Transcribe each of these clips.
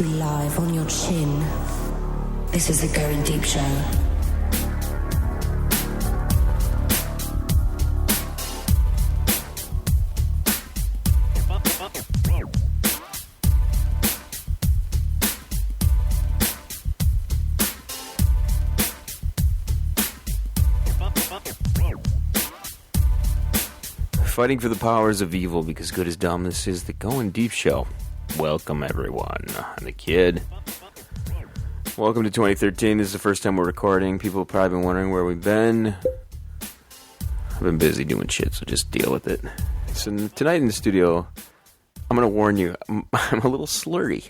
reality live on your chin. This is the Goin Deep Show. Fighting for the powers of evil because good is dumb. This is the Goin Deep Show. Welcome, everyone. I'm the kid. Welcome to 2013. This is the first time we're recording. People have probably been wondering where we've been. I've been busy doing shit, so just deal with it. So tonight in the studio, I'm going to warn you, I'm a little slurry.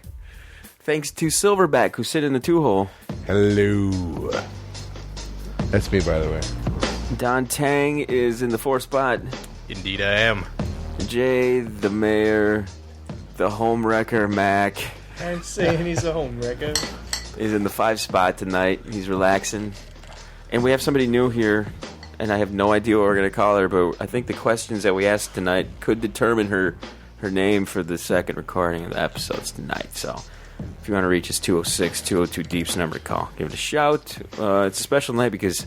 Thanks to Silverback, who's sitting in the two-hole. Hello. That's me, by the way. Don Tang is in the fourth spot. Indeed I am. Jay, the mayor, the home wrecker, Mac. I'm saying he's a home wrecker. Is in the 5 spot tonight. He's relaxing. And we have somebody new here, and I have no idea what we're going to call her, but I think the questions that we asked tonight could determine her name for the second recording of the episodes tonight. So if you want to reach us, 206-202-DEEP's number to call. Give it a shout. It's a special night because,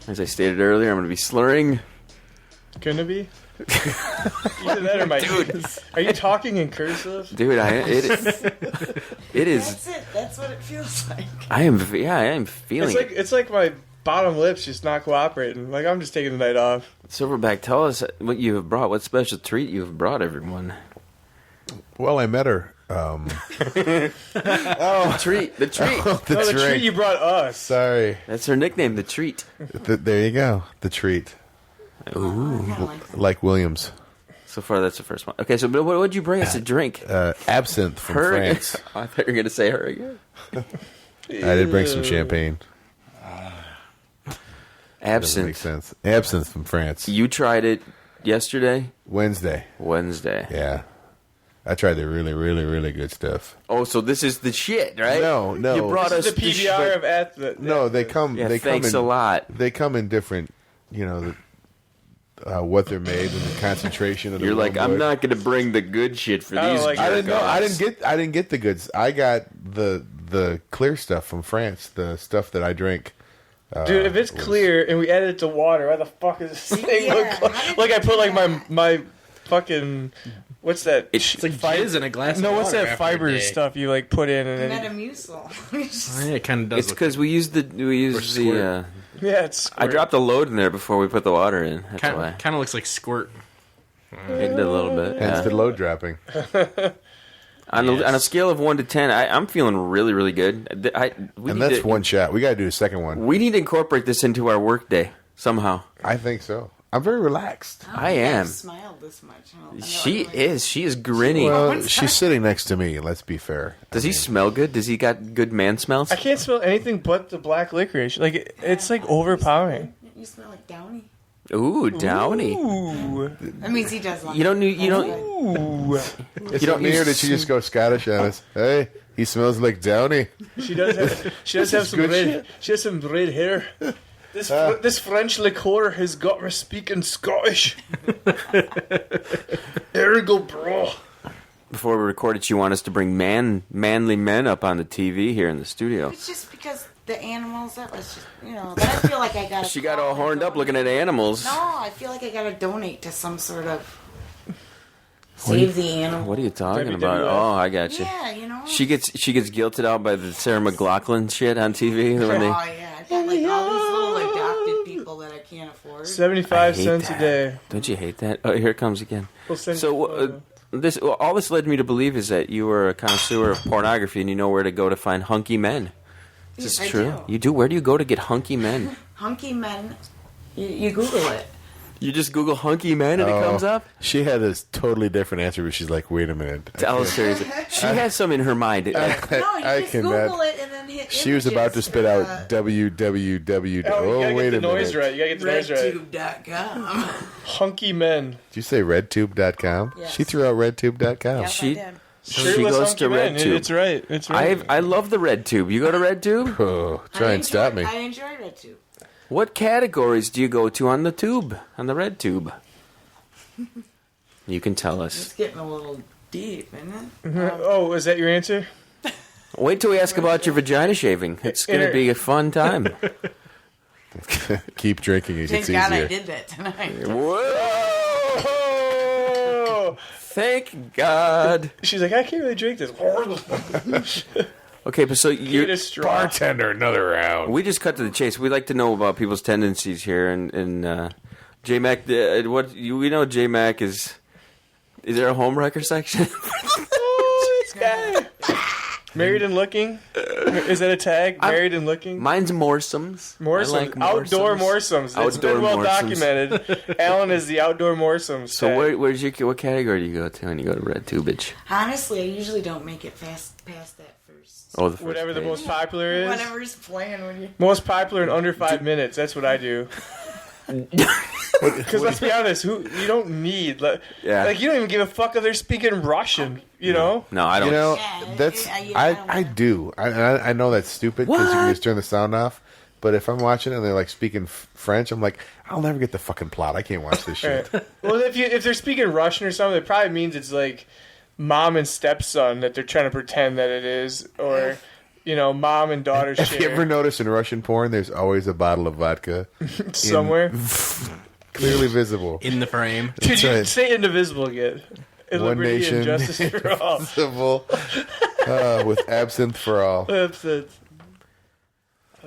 as I stated earlier, I'm going to be slurring. Couldn't it be? Either that or my Dude. Are you talking in cursive? Dude, it is. That's it. That's what it feels like. I am feeling It's like my bottom lips just not cooperating. Like I'm just taking the night off. Silverback, tell us what you have brought. What special treat you have brought everyone? Well, I met her. The treat. The treat. The The treat. treat you brought us. Sorry. That's her nickname, the treat. There you go. The treat. Ooh. Like Williams. So far, that's the first one. Okay, so what would you bring us to drink? Absinthe from Her? France. I thought you were going to say her again. I did bring some champagne. Doesn't make Absinthe. sense. Absinthe from France. You tried it yesterday? Wednesday. Yeah. I tried the really, really, really good stuff. Oh, so this is the shit, right? No. You brought This us is the PBR of at the. No, they come. Yeah, they come thanks in, a lot. They come in different. What they're made and the concentration of the. You're like, wormwood. I'm not going to bring the good shit for I don't these. like I didn't know. jerk-offs. I didn't get the goods. I got the clear stuff from France. The stuff that I drink. Dude, if it's clear and we add it to water, why the fuck is this thing look like I put like my fucking what's that? It's like jizz in a glass No, of what's water that after a fiber day. stuff you like put in and then Metamucil. Yeah, it kind of does. It's because we use the. yeah, it's I dropped a load in there before we put the water in. That's why. Kind of looks like squirt. It did a little bit. Hence Yeah. the load dropping. On a scale of 1 to 10, I'm feeling really, really good. And that's one shot. We got to do a second one. We need to incorporate this into our workday somehow. I think so. I'm very relaxed. I am. I've smiled this much. She is. She is grinning. Well, she's sitting next to me. Let's be fair. Does he smell good? Does he got good man smells? I can't smell anything but the black licorice. Like it's like overpowering. You smell like Downy. Ooh, Downy. Ooh. That means he does love You don't. it. You don't. Ooh. It's You don't me, or use- did she just go Scottish on us? Hey, he smells like Downey. She does have some good red. shit. She has some red hair. This French liqueur has got me speaking Scottish. Ergo, bro. Before we recorded, you want us to bring manly men up on the TV here in the studio. It's just because the animals. That was just Then I feel like I got. She got all horned up looking at animals. No, I feel like I got to donate to some sort of. Save the animal. What are you talking WWF. about? Oh, I got you. Yeah, She gets guilted out by the Sarah McLachlan shit on TV when they. Oh yeah, I got like all these little adopted people that I can't afford. 75 hate cents that. a day. Don't you hate that? Oh, here it comes again. We'll send So all this led me to believe is that you were a connoisseur of pornography and you know where to go to find hunky men. Is this I true? do. You do? Where do you go to get hunky men? Hunky men. You Google it. You just Google hunky men and it comes up? She had this totally different answer, but she's like, wait a minute. Tell us seriously. She has some in her mind. No, you just Google it and then hit. She was about to spit out www. Oh, you gotta wait get a the noise minute. right. You gotta get the noise right. RedTube.com. Hunky men. Did you say RedTube.com? Yes. She threw out RedTube.com. Yes, She- I did. She Shirtless goes hunky to men. RedTube. It's right. It's right. I love the RedTube. You go to RedTube? Oh, try and stop me. I enjoy RedTube. What categories do you go to on the tube? On the RedTube? You can tell us. It's getting a little deep, isn't it? Oh, is that your answer? Wait till we ask about your vagina shaving. It's going to be a fun time. Keep drinking. It Thank gets God I easier. did that tonight. Whoa! Thank God. She's like, I can't really drink this. Okay, but so Get you're... a straw. Bartender, another round. We just cut to the chase. We like to know about people's tendencies here, and JMac. We know JMac is. Is there a homewrecker section? Oh, this guy. Married and looking? Is that a tag? Married and looking? Mine's moresomes. Morsomes. I like Outdoor morsomes. It's Outdoor been well morsomes. documented. Alan is the outdoor morsomes. So tag. what category do you go to when you go to RedTube? Honestly, I usually don't make it past that first. Oh, the first Whatever the page. most popular is. Whatever's playing when you. Most popular in under 5 minutes. That's what I do. Because let's be honest, you don't need like you don't even give a fuck if they're speaking Russian. You know? No, I don't. You know, Yeah, that's I I do. I know that's stupid because you can just turn the sound off. But if I'm watching and they're like speaking French, I'm like, I'll never get the fucking plot. I can't watch this shit. Well, if they're speaking Russian or something, it probably means it's like mom and stepson that they're trying to pretend that it is, or mom and daughter Have share you ever noticed in Russian porn, there's always a bottle of vodka somewhere. clearly visible. In the frame. Could you right. say indivisible again? In One liberty nation, and justice for all. visible, with absinthe for all. That's it.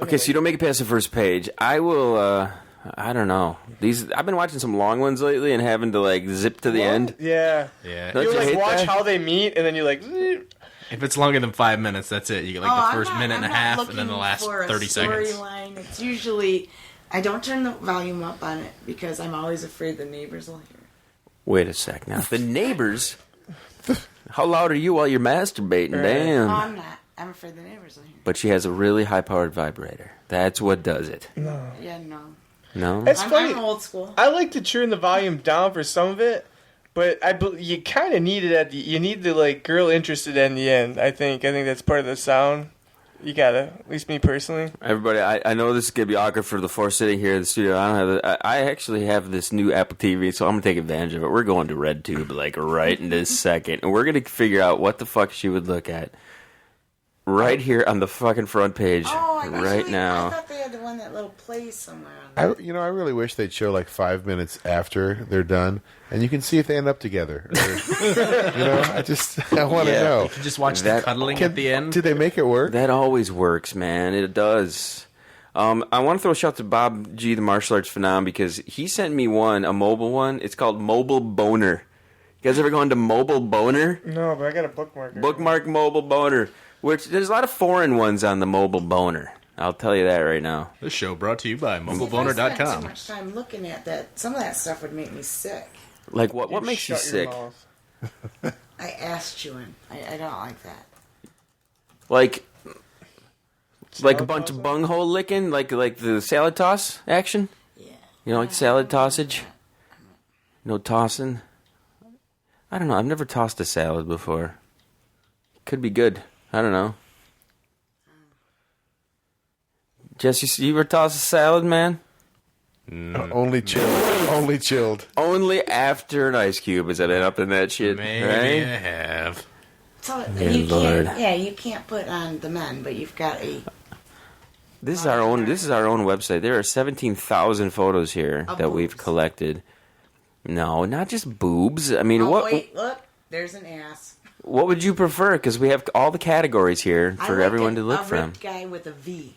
Okay, so you don't make it past the first page. I will. I don't know. I've been watching some long ones lately and having to like zip to the end. Yeah. Yeah. Don't You you like hate watch that? how they meet, and then you like. If it's longer than 5 minutes, that's it. You get like the first minute and a half, and then the last 30 seconds. Storyline. It's usually I don't turn the volume up on it because I'm always afraid the neighbors will hear. Wait a sec now. The neighbors. How loud are you while you're masturbating? Right. Damn. Oh, I'm not. I'm afraid the neighbors will hear. But she has a really high-powered vibrator. That's what does it. Yeah, no. No? It's funny. I'm old school. I like to turn the volume down for some of it, but you kind of need it you need the like girl interested in the end. I think that's part of the sound. You gotta, at least me personally. Everybody, I know this is going to be awkward for the four sitting here in the studio. I actually have this new Apple TV, so I'm going to take advantage of it. We're going to RedTube, like, right in this second. And we're going to figure out what the fuck she would look at right here on the fucking front page right I now. thought they had the one that little plays somewhere on I really wish they'd show like 5 minutes after they're done, and you can see if they end up together. Or, I want to know. You can just watch the cuddling at the end. Did they make it work? That always works, man. It does. I want to throw a shout to Bob G, the martial arts phenom, because he sent me a mobile one. It's called Mobile Boner. You guys ever gone to Mobile Boner? No, but I got a bookmark. Bookmark Mobile Boner. Which, there's a lot of foreign ones on the Mobile Boner. I'll tell you that right now. This show brought to you by If I spent too mobileboner.com. much time looking at that, some of that stuff would make me sick. Like, what makes you Shut your sick? mouth. I ass chewing. I don't like that. Like a Salad bunch toss? of bunghole licking? Like the salad toss action? Yeah. You know, like salad tossage? No tossing? I don't know. I've never tossed a salad before. Could be good. I don't know. Jesse, you ever toss a salad, man? Only chilled. Only chilled. Only after an ice cube is it up in that shit, Maybe right? I have. So Dear you Lord. can't. Yeah, you can't put on the men, but you've got a This is our own website. There are 17,000 photos here Of that we've boobs. collected. No, not just boobs. I mean, Oh wait, look, there's an ass. what would you prefer? Because we have all the categories here I for like everyone to look a from. ripped guy with a V.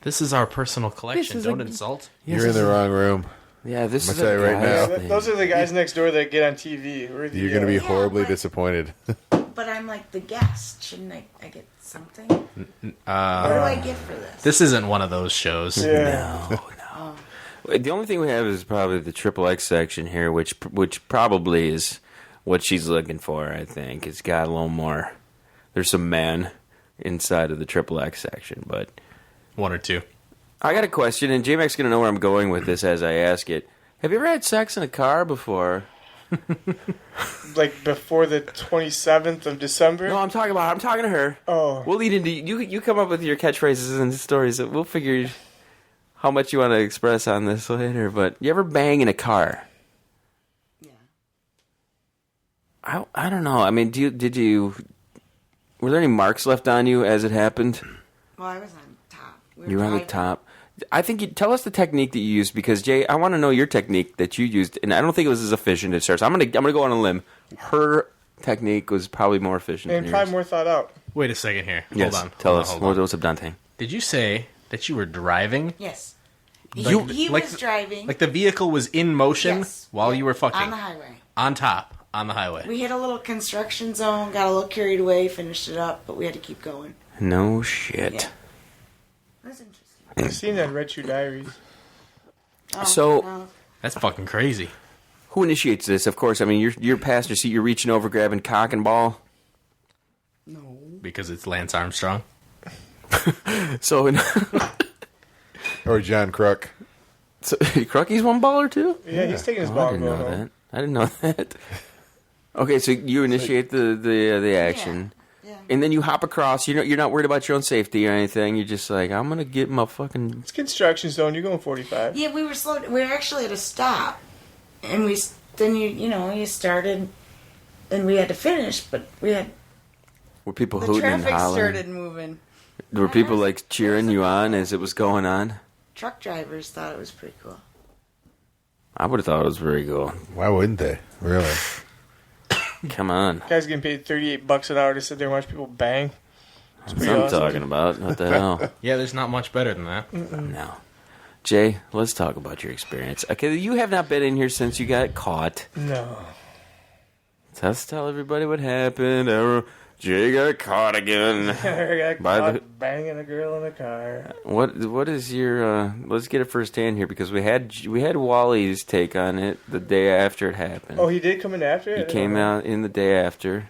This is our personal collection. is Don't a- insult. You're in the wrong room. Yeah, this I'm is gonna a tell you right guy's now. thing. Those are the guys next door that get on TV. We're the, You're going to be Yeah, horribly but- disappointed. But I'm like the guest. Shouldn't I get something? What do I get for this? This isn't one of those shows. Yeah. The only thing we have is probably the XXX section here, which probably is what she's looking for. I think it's got a little more. There's some man inside of the XXX section, but One or two. I got a question, and JMac's going to know where I'm going with this as I ask it. Have you ever had sex in a car before? Like before the 27th of December. No, I'm talking to her. Oh. We'll lead into you come up with your catchphrases and stories. We'll figure how much you want to express on this later. But you ever bang in a car? Yeah. I don't know. I mean, did you Were there any marks left on you as it happened? Well, I was on top. You were on the top. I think you tell us the technique that you used, because Jay, I want to know your technique that you used, and I don't think it was as efficient as hers. I'm gonna go on a limb. Her technique was probably more efficient and than probably yours. More thought out. Wait a second here. Yes, Hold on. tell Hold us. on, hold on. What's up, Don Tang? Did you say that you were driving? Yes. Like- He like- was driving. Like the vehicle was in motion Yes. while you were fucking on the highway. on top on the highway. We hit a little construction zone, got a little carried away, finished it up, but we had to keep going. No shit. Yeah. That's interesting. I've seen that in RedTube Diaries. Oh, So- no. That's fucking crazy. Who initiates this? Of course, I mean, you're passenger seat, you're reaching over, grabbing cock and ball. No. Because it's Lance Armstrong. So, Or John Crook. so Crucky's one baller too? Yeah, he's taking his Oh, ball I and didn't going know home. that. I didn't know that. Okay, so you initiate the action, Yeah. and then you hop across. You're not worried about your own safety or anything. You're just like, I'm gonna get my fucking. It's construction zone. You're going 45. Yeah, we were slow. We were actually at a stop, and then you started, and we had to finish, but we had Were people the hooting and traffic hollering? started moving. Were people like cheering you on as it was going on? Truck drivers thought it was pretty cool. I would have thought it was very cool. Why wouldn't they? Really? Come on, Guy's getting paid $38 an hour to sit there and watch people bang. that's pretty what I'm awesome. talking about. What the hell? Yeah, there's not much better than that. No. Jay, let's talk about your experience. Okay, you have not been in here since you got caught. No. Let's tell everybody what happened. Jay got caught again. I got By caught the- banging a girl in a car. What is your? Let's get it firsthand here, because we had Wally's take on it the day after it happened. Oh, he did come in after He it? came out in the day after.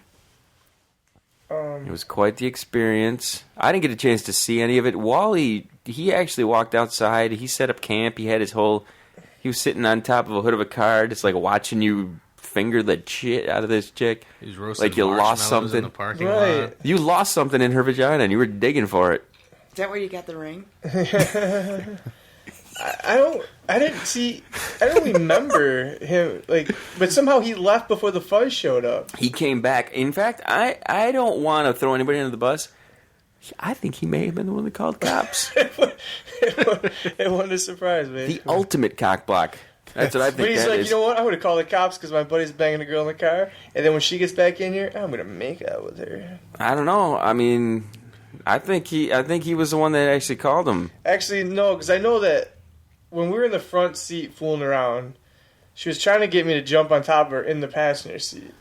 It was quite the experience. I didn't get a chance to see any of it. Wally, he actually walked outside. He set up camp. He had his whole. He was sitting on top of a hood of a car, just like watching you finger the shit out of this chick. He was roasting Like you lost marshmallows in something. the parking Right. lot. You lost something in her vagina, and you were digging for it. Is that where you got the ring? I don't remember him, like, but somehow he left before the fuzz showed up. He came back. In fact, I don't want to throw anybody under the bus. I think he may have been the one that called cops. It wasn't a surprise, man. The ultimate cock block. That's what I think But he's that like, is. you know what? I'm going to call the cops because my buddy's banging a girl in the car. And then when she gets back in here, I'm going to make out with her. I don't know. I mean, I think he was the one that actually called him. Actually, no, because I know that when we were in the front seat fooling around, she was trying to get me to jump on top of her in the passenger seat.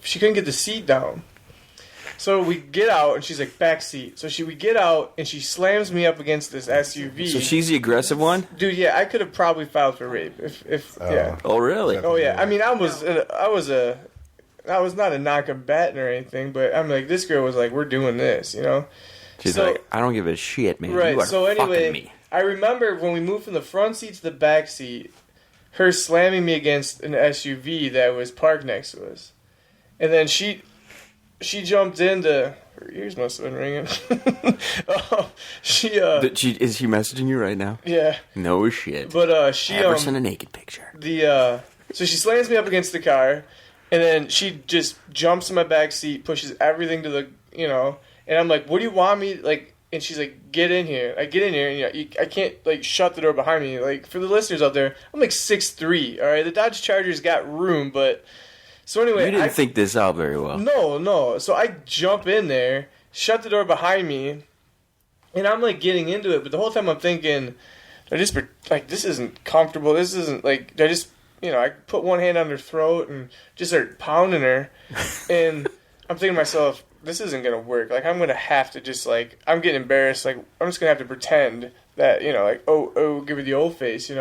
She couldn't get the seat down. So we get out, and she's like, back seat. So we get out, and she slams me up against this SUV. So she's the aggressive one? Dude, yeah, I could have probably filed for rape. Yeah. Oh, really? Oh, yeah. I mean, I was not a non-combatant or anything, but I'm like, this girl was like, we're doing this, you know? She's So- like, I don't give a shit, man. Right, You are so fucking anyway, me. I remember when we moved from the front seat to the back seat, her slamming me against an SUV that was parked next to us. And then she jumped into... Her ears must have been ringing. Is she messaging you right now? Yeah. No shit. But she... Ever sent a naked picture. So she slams me up against the car, and then she just jumps in my back seat, pushes everything to the... And I'm like, what do you want me... And she's like, get in here. I get in here, and I can't, shut the door behind me. Like, for the listeners out there, I'm 6'3", all right? The Dodge Charger's got room, but... So anyway... You didn't think this out very well. No. So I jump in there, shut the door behind me, and I'm, getting into it. But the whole time I'm thinking, this isn't comfortable. This isn't, I put one hand on her throat and just start pounding her. And I'm thinking to myself, this isn't going to work. I'm going to have to just, I'm getting embarrassed. I'm just going to have to pretend that, give her the old face, And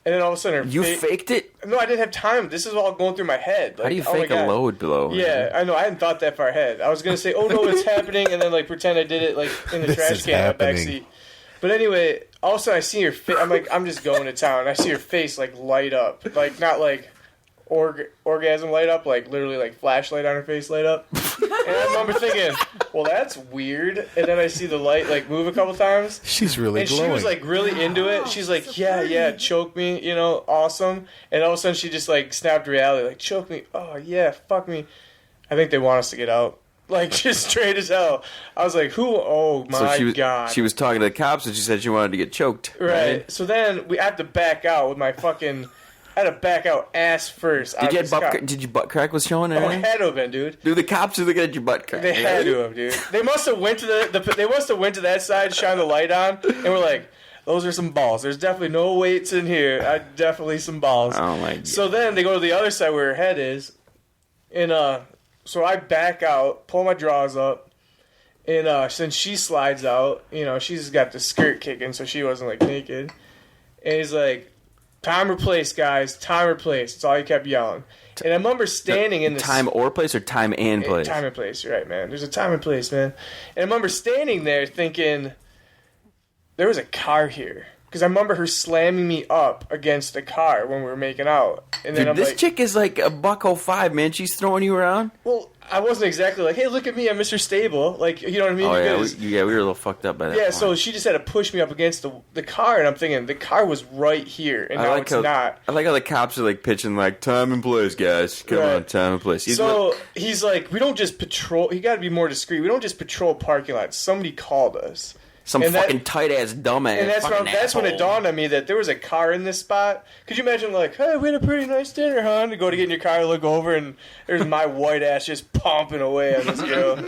then all of a sudden You faked it? No, I didn't have time. This is all going through my head. How do you oh my fake a God. load blow? Yeah, I know. I hadn't thought that far ahead. I was going to say, oh, no, it's happening, and then, pretend I did it, in the This trash is can in the happening. backseat. But anyway, all of a sudden I see her face. I'm just going to town. I see her face, light up. Not orgasm light up, literally, flashlight on her face light up. And I remember thinking, well, that's weird. And then I see the light, move a couple times. She's really And glowing. she was really into it. She's like, so yeah, pretty. choke me, awesome. And all of a sudden she just snapped reality, choke me. Oh yeah, fuck me. I think they want us to get out. Like, just straight as hell. I was like, who? Oh, my God. She was talking to the cops and she said she wanted to get choked. Right. So then we had to back out with my fucking... I had to back out ass first. Did your butt crack was showing? Oh, it had to have been, dude. Dude, the cops are looking at your butt crack. They had to have, dude. They must have went to that side, shined the light on, and were like, those are some balls. There's definitely no weights in here. Definitely some balls. Oh, my God. So then they go to the other side where her head is, and so I back out, pull my drawers up, and since she slides out, she's got the skirt kicking, so she wasn't, like, naked. And he's like, time or place, guys. Time or place. That's all he kept yelling. And I remember standing in this... Time or place or time and place? Time and place. You're right, man. There's a time and place, man. And I remember standing there thinking, there was a car here. Because I remember her slamming me up against the car when we were making out. And then Dude, this chick is like $105, man. She's throwing you around? Well, I wasn't exactly like, hey, look at me, I'm Mr. Stable. Like, you know what I mean? Oh, we were a little fucked up by that point. So she just had to push me up against the car, and I'm thinking, the car was right here, and now it's not. I like how the cops are, like, pitching, like, time and place, guys. Come on, time and place. He's like, we don't just patrol, you gotta be more discreet, we don't just patrol parking lots. Somebody called us. Some fucking tight-ass dumbass. And that's when it dawned on me that there was a car in this spot. Could you imagine, like, hey, we had a pretty nice dinner, hon? To go to get in your car, look over, and there's my white ass just pumping away on this girl.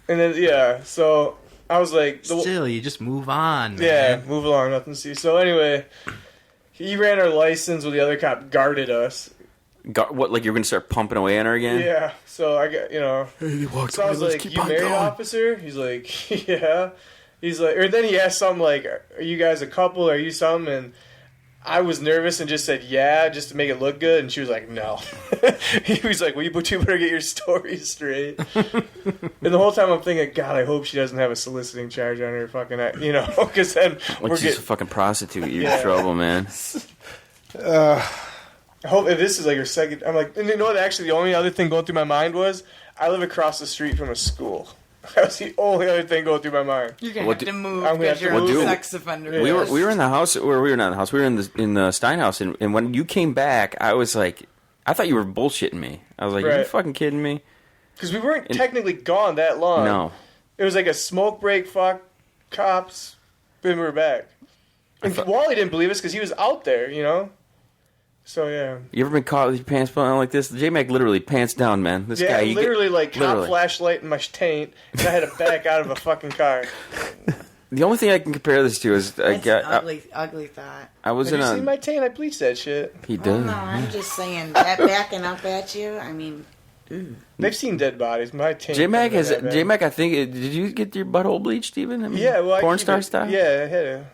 And then, so I was like... Still, you just move on, man. Yeah, move along, nothing to see. So anyway, he ran our license while the other cop guarded us. What, like you're going to start pumping away on her again? Yeah, so I got, so I was like, you married, officer? He's like, yeah. He's like, or then he asked something like, are you guys a couple? Are you something? And I was nervous and just said, yeah, just to make it look good. And she was like, no. He was like, well, you better get your story straight. And the whole time I'm thinking, God, I hope she doesn't have a soliciting charge on her fucking, because then she's a fucking prostitute. You're in trouble, man. I hope if this is like her second... I'm like... And you know what? Actually, the only other thing going through my mind was... I live across the street from a school. That was the only other thing going through my mind. You're going to have to move because you're a sex offender. We were in the house... Or we were not in the house. We were in the Stein Haus. And when you came back, I was like... I thought you were bullshitting me. I was like, Are you fucking kidding me? Because we weren't technically gone that long. No. It was like a smoke break, fuck, cops, then we were back. And Wally didn't believe us because he was out there, So, yeah. You ever been caught with your pants pulling out like this? JMac literally pants down, man. This guy, cop flashlight in my taint, and I had to back out of a fucking car. The only thing I can compare this to is... That's an ugly thought. Have you seen my taint? I bleached that shit. He does. No, I'm just saying, that backing up at you, I mean... They've seen dead bodies. My taint... JMac, I think... Did you get your butthole bleached even? I mean, yeah, well, porn star style? Yeah, I had to...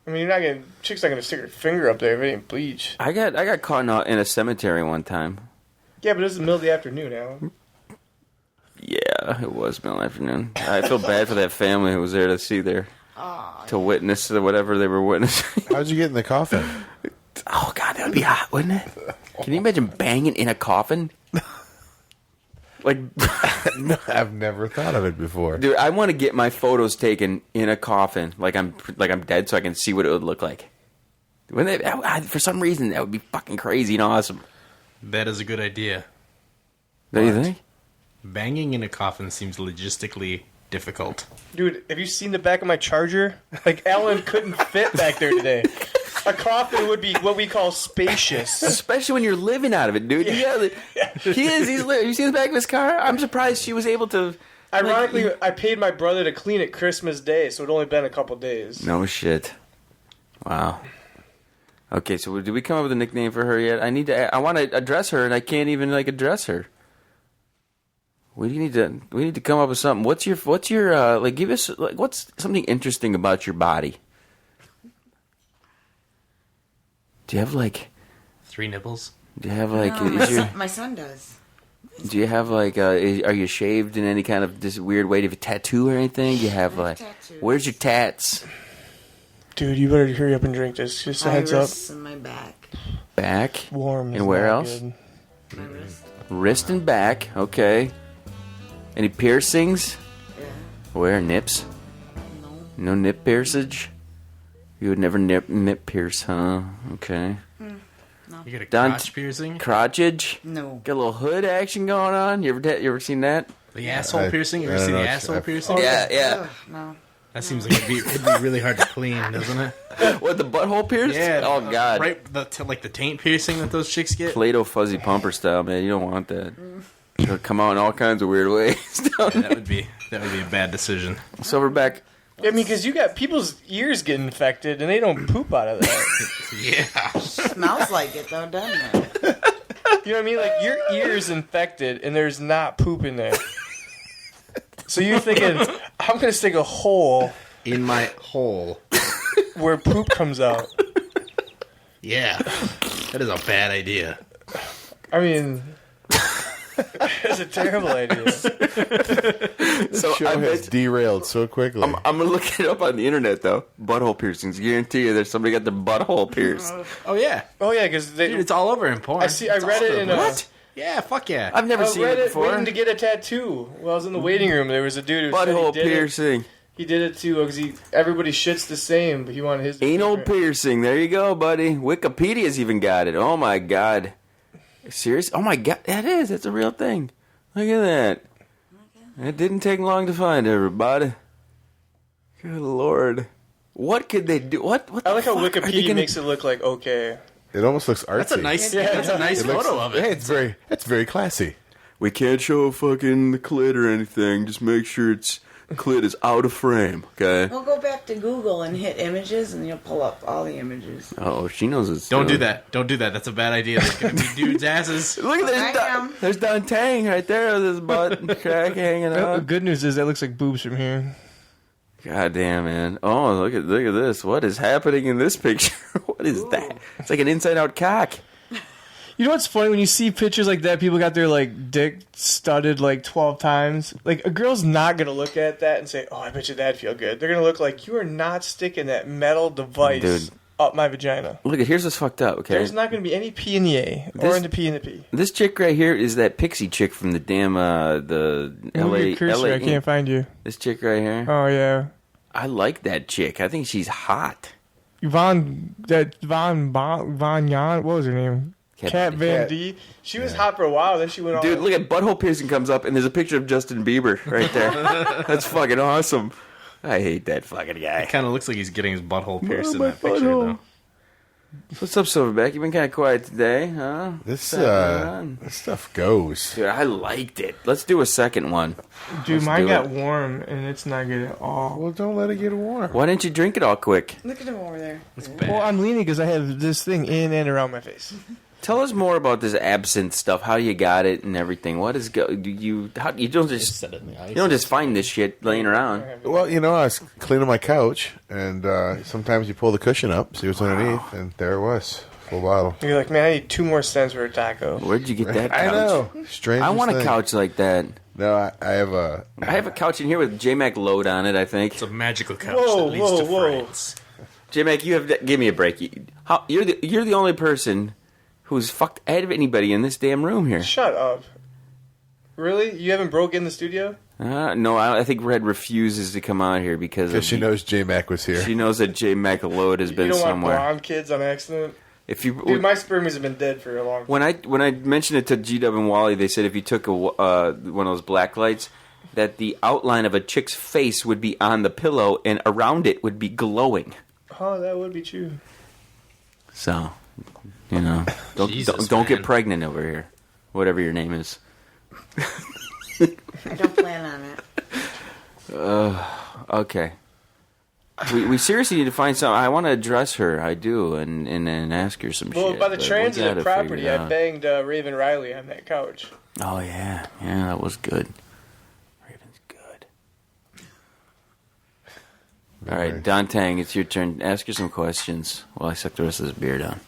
I mean, chick's not gonna stick her finger up there if it ain't bleach. I got caught in a cemetery one time. Yeah, but it was the middle of the afternoon, Alan. Yeah, it was middle of the afternoon. I feel bad for that family who was there to see to witness whatever they were witnessing. How'd you get in the coffin? Oh, God, that would be hot, wouldn't it? Can you imagine banging in a coffin? Like, I've never thought of it before, dude. I want to get my photos taken in a coffin, like I'm dead, so I can see what it would look like. For some reason, that would be fucking crazy and awesome. That is a good idea. Don't you think? Banging in a coffin seems logistically difficult. Dude, have you seen the back of my Charger? Like, Alan couldn't fit back there today. A coffin would be what we call spacious. Especially when you're living out of it, dude. Yeah. He is. You see the back of his car? I'm surprised she was able to... Ironically, I paid my brother to clean it Christmas Day, so it'd only been a couple days. No shit. Wow. Okay, so did we come up with a nickname for her yet? I want to address her, and I can't even, address her. We need to come up with something. What's your give us, what's something interesting about your body? Do you have 3 nipples? Do you have no, my son does. Do you have are you shaved in any kind of this weird way? Do you have a tattoo or anything? Do you have where's your tats? Dude, you better hurry up and drink this. Just a heads up. Wrists and my back. Back? Warm. And where else? Good. My wrist. Wrist and back. Okay. Any piercings? Yeah. Where? Nips? No. No nip piercage? You would never nip pierce, huh? Okay. No. You got a crotch piercing? Crotchage? No. Got a little hood action going on? You ever seen that? The asshole piercing? You ever see the asshole piercing? Yeah. No. That seems like it'd be really hard to clean, doesn't it? What, the butthole pierce? Yeah. Oh, God. Right, like the taint piercing that those chicks get? Play-Doh fuzzy pumper style, man. You don't want that. It'll come out in all kinds of weird ways. That would be a bad decision. Silverback. I mean, because you got people's ears get infected and they don't poop out of that. Yeah. Smells like it though, doesn't it? You know what I mean? Like, your ear's infected and there's not poop in there. So you're thinking, I'm going to stick a hole In my hole. where poop comes out. Yeah. That is a bad idea. I mean, it's a terrible idea. So Show has derailed so quickly. I'm going to look it up on the internet, though. Butthole piercings. Guarantee you there's somebody got their butthole pierced. Oh, yeah. Oh, yeah, because Dude, it's all over in porn. I read it in a... What? Yeah, fuck yeah. I've never I seen read it it before. waiting to get a tattoo. While I was in the waiting room, there was a dude who Butthole said he did piercing. He did it too because everybody shits the same, but he wanted his. Anal different. piercing. There you go, buddy. Wikipedia's even got it. Oh, my God. Serious? Oh, my God. That is. That's a real thing. Look at that. It didn't take long to find, everybody. Good Lord. What could they do? What I like how the fuck are they Wikipedia gonna- makes it look like okay. It almost looks artsy. That's a nice photo of it. Yeah, it's very classy. We can't show fucking the clit or anything. Just make sure its clit is out of frame, okay? We'll go back to Google and hit images, and you'll pull up all the images. Oh, she knows it's... Don't do that. Don't do that. That's a bad idea. There's going to be dudes' asses. Look at this. There's Don Tang right there with his butt crack hanging The out. good news is that looks like boobs from here. God damn, man. Oh, look at this. What is happening in this picture? What is that? It's like an inside-out cock. You know what's funny? When you see pictures like that, people got their like dick studded like 12 times. Like, a girl's not gonna look at that and say, "Oh, I bet you that'd feel good." They're gonna look like, you are not sticking that metal device Dude. up my vagina. Look at here's what's fucked up. Okay, There's not gonna be any P in the A or in the P in the P. this chick right here is that pixie chick from the damn the Move LA. your cursor, I can't find you. This chick right here. Oh yeah, I like that chick. I think she's hot. Von Yan. What was her name? Kat Van D. She was hot for a while, then she went all... Dude, look at butthole piercing comes up, and there's a picture of Justin Bieber right there. That's fucking awesome. I hate that fucking guy. It kind of looks like he's getting his butthole pierced in my that picture, butthole. though. What's up, Silverback? You've been kind of quiet today, huh? This stuff goes. Dude, I liked it. Let's do a second one. Dude, Let's mine do got it. warm, and it's not good at all. Well, don't let it get warm. Why didn't you drink it all quick? Look at him over there. It's bad. Well, I'm leaning because I have this thing in and around my face. Tell us more about this absinthe stuff. How you got it and everything. What is you don't just Set it in the ice. you don't just find this shit laying around. Well, you know, I was cleaning my couch, and sometimes you pull the cushion up, see what's underneath, and there it was, full bottle. You're like, man, I need 2 more cents for a taco. Where'd you get that couch? I know. Strange. I want a couch like that. No, I have a. I have a couch in here with JMac load on it, I think. It's a magical couch Whoa, that leads to whoa. France. JMac, you have give me a break. You're the only person who's fucked out of anybody in this damn room here. Shut up. Really? You haven't broke in the studio? No, I think Red refuses to come out here because Because she knows JMac was here. she knows that JMac load has You been don't somewhere. want blonde kids on accident? If you Dude, my spermies have been dead for a long time. when I mentioned it to G-Dub and Wally, they said if you took one of those black lights, that the outline of a chick's face would be on the pillow and around it would be glowing. Oh, that would be true. So, you know, Jesus, don't get man. pregnant over here, whatever your name is. I don't plan on it. Okay. We seriously need to find something. I want to address her. I do, and ask her some shit. Well, by the but we transitive gotta property, figure it I out. banged Raven Riley on that couch. Oh yeah, that was good. Raven's good. All right, Nice. Don Tang, it's your turn. Ask her some questions while I suck the rest of this beer down.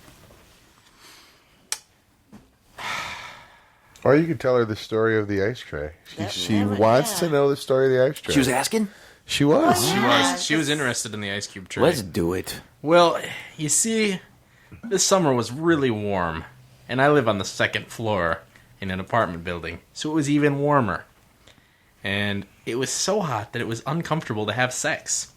Or you could tell her the story of the ice tray. She never- wants yeah. to know the story of the ice tray. She was asking. She was. She was interested in the ice cube tray. Let's do it. Well, you see, this summer was really warm, and I live on the 2nd floor in an apartment building, so it was even warmer. And it was so hot that it was uncomfortable to have sex.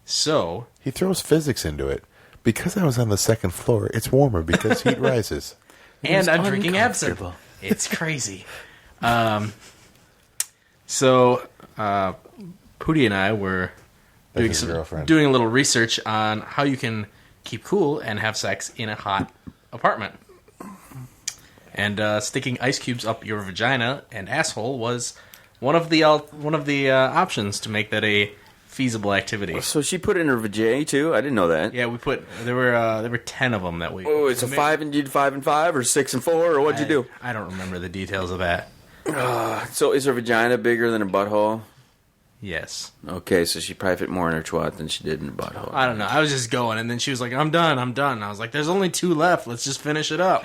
So, He throws physics into it. Because I was on the 2nd floor, it's warmer because heat rises. and I'm drinking absinthe. uncomfortable. It's crazy. So, Pootie and I were doing his girlfriend. doing a little research on how you can keep cool and have sex in a hot apartment. And sticking ice cubes up your vagina and asshole was one of the options to make that a feasible activity. So she put it in her vajay too? I didn't know that. Yeah, there were 10 of them that we. Oh, it's a 5 and you did 5 and 5 or 6 and 4 or what'd you do? I don't remember the details of that. So is her vagina bigger than her butthole? Yes. Okay, so she probably fit more in her twat than she did in her butthole. I don't know. I was just going, and then she was like, I'm done. I was like, there's only 2 left. Let's just finish it up.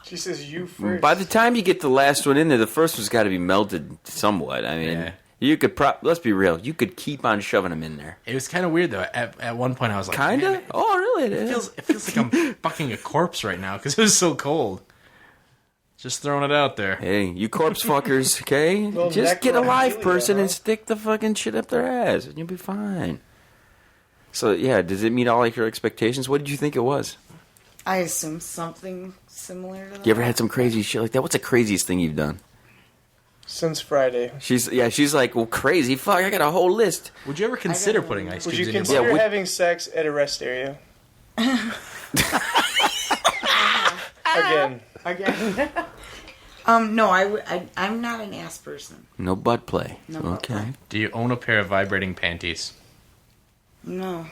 She says you first. By the time you get the last one in there, the first one's got to be melted somewhat. I mean, Yeah. you could let's be real. You could keep on shoving them in there. It was kind of weird, though. At one point, I was like, Kinda? "Man, Oh, really? It feels like I'm fucking a corpse right now because it was so cold. Just throwing it out there. Hey, you corpse fuckers, okay? Well, Just get a live necrophilia, person huh? and stick the fucking shit up their ass, and you'll be fine. So, yeah, does it meet all like your expectations? What did you think it was? I assume something similar to that. You ever had some crazy shit like that? What's the craziest thing you've done? Since Friday. She's like, well, crazy. Fuck, I got a whole list. Would you ever consider don't putting know. ice Would cubes you in your consider Yeah, would- having sex at a rest area? Again. Again. No, I'm not an ass person. No butt play. No butt Okay. play. Do you own a pair of vibrating panties? No.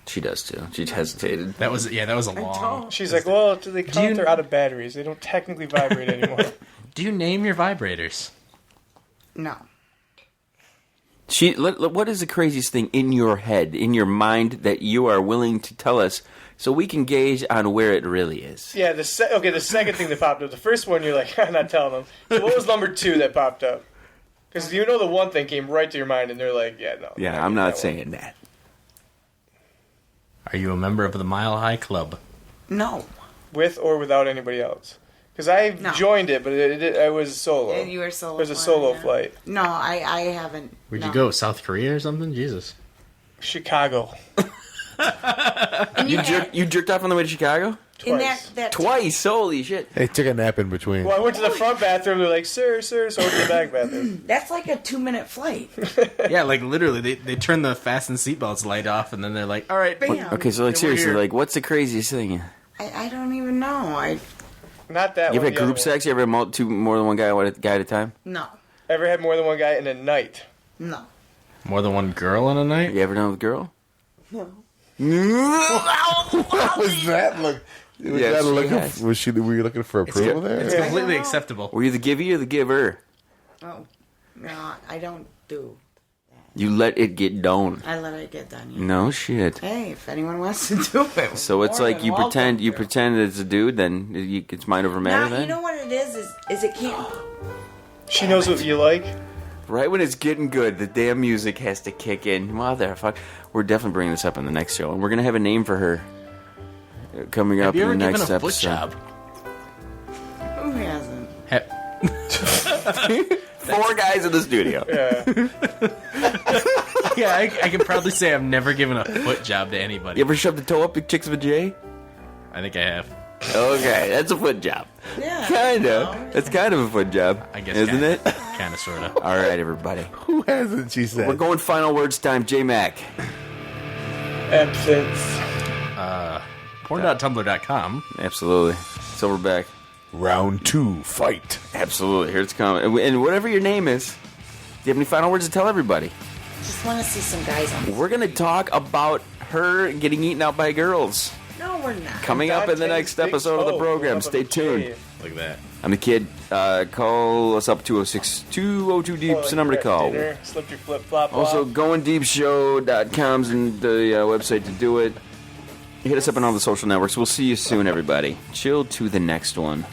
She does too. She hesitated. That was a long. don't. She's like, well, do they count you- they're out of batteries? They don't technically vibrate anymore. Do you name your vibrators? No. What is the craziest thing in your head, in your mind, that you are willing to tell us so we can gauge on where it really is? Yeah, the second thing that popped up. The first one, you're like, I'm not telling them. So what was number 2 that popped up? Because you know the one thing came right to your mind, and they're like, yeah, no. Yeah, I'm not saying that. Are you a member of the Mile High Club? No. With or without anybody else. Because I No. joined it, but I was solo. And you were solo. It was a flying, solo yeah. flight. No, I haven't. Where'd no. you go? South Korea or something? Jesus. Chicago. And You jerked off on the way to Chicago? in Twice. that Twice. Holy shit. Hey, took a nap in between. Well, I went to the front bathroom. They're like, sir. So I went to the back bathroom. that's like a 2-minute flight. Yeah, like literally, they turn the fasten seatbelts light off, and then they're like, "All right, Bam. Okay, so like we're seriously, here. like what's the craziest thing? I don't even know. Not that You one. ever had the other group one. sex? You ever had more than one guy at a time? No. Ever had more than one guy in a night? No. more than one girl in a night." You ever done with a girl? No. What was that look? Was, Yes, that she looking, has. were you looking for approval It's there? completely know. acceptable. Were you the givey or the giver? Oh. No, I don't do. You let it get done. I let it get done. Yeah. No shit. Hey, if anyone wants to do it. So it's more like than you welcome pretend to. it's a dude, then it's mind over matter. Now, then you know what it is it can't. She knows what you like. right when it's getting good, the damn music has to kick in. Motherfucker. We're definitely bringing this up in the next show, and we're gonna have a name for her coming up Have you in ever the given next a episode. foot job? Who hasn't? 4 guys in the studio. Yeah, I can proudly say I've never given a foot job to anybody. You ever shoved a toe up a chick's vajay? I think I have. Okay, that's a foot job. Yeah. Kinda. That's kind of a foot job. I guess, isn't it? Kind of, sort of. All right, everybody. Who hasn't, she said? We're going final words time. JMac. Absinthe. Porn.tumblr.com. Absolutely. Silverback. Round 2, fight. Absolutely. Here it's coming. And whatever your name is, do you have any final words to tell everybody? Just want to see some guys on. We're going to talk about her getting eaten out by girls. No, we're not. Coming up in the Don next Tang's big episode of the toe. program. Up Stay on the tuned. cave. Look at that. I'm the kid. Call us up 206-202 Deep. It's the number to call. Dinner, slipped your flip flop. Also, goindeepshow.com's and the website to do it. Hit us up on all the social networks. We'll see you soon, everybody. Chill to the next one.